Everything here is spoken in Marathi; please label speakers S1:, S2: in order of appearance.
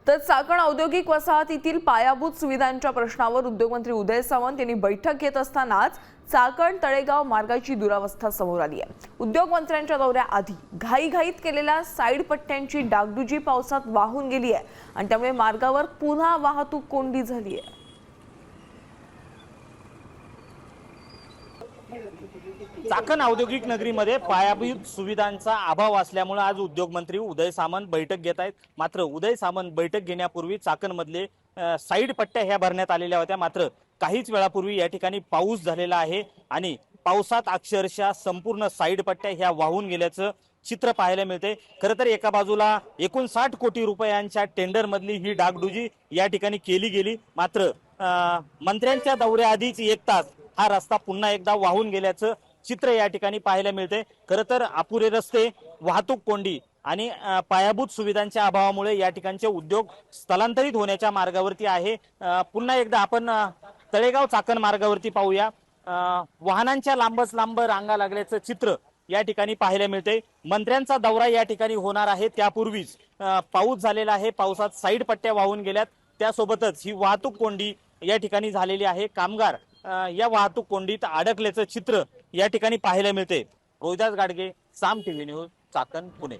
S1: तर चाकण औद्योगिक वसाहतीतील पायाभूत सुविधांच्या प्रश्नावर उद्योगमंत्री उदय सामंत यांनी बैठक घेत असतानाच चाकण तळेगाव मार्गाची दुरावस्था समोर आली आहे। उद्योगमंत्र्यांच्या दौऱ्याआधी घाईघाईत केलेल्या साईड पट्ट्यांची डागडुजी पावसात वाहून गेली आहे आणि त्यामुळे मार्गावर पुन्हा वाहतूक कोंडी झाली आहे।
S2: चाकण औद्योगिक नगरीमध्ये पायाभूत सुविधांचा अभाव असल्यामुळे आज उद्योगमंत्री उदय सामंत बैठक घेत आहेत। मात्र उदय सामंत बैठक घेण्यापूर्वी चाकणमधले साईड पट्ट्या ह्या भरण्यात आलेल्या होत्या। मात्र काहीच वेळापूर्वी या ठिकाणी पाऊस झालेला आहे आणि पावसात अक्षरशः संपूर्ण साईड पट्ट्या ह्या वाहून गेल्याचं चित्र पाहायला मिळते। खरं तर एका बाजूला 59 कोटी रुपयांच्या टेंडर मधली ही डागडुजी या ठिकाणी केली गेली। मात्र मंत्र्यांच्या दौऱ्याआधीच 1 तास हा रस्ता पुन्हा एकदा वाहून गेल्याचं चित्र या ठिकाणी पाहायला मिळते। खरं तर अपुरे रस्ते, वाहतूक कोंडी आणि पायाभूत सुविधांच्या अभावामुळे या ठिकाणचे उद्योग स्थलांतरित होण्याच्या मार्गावरती आहे। पुन्हा एकदा आपण तळेगाव चाकण मार्गावरती पाहूया। वाहनांच्या लांबच लांब रांगा लागल्याचं चित्र या ठिकाणी पाहायला मिळते। मंत्र्यांचा दौरा या ठिकाणी होणार आहे त्यापूर्वीच पाऊस झालेला आहे। पावसात साईड पट्ट्या वाहून गेल्यात, त्यासोबतच ही वाहतूक कोंडी या ठिकाणी झालेली आहे। कामगार या वाहतूक कोंडीत अडकल्याचं चित्र या ठिकाणी पाहायला मिळते। रोहिदास गाडगे, साम टीव्ही न्यूज, चाकण, पुणे।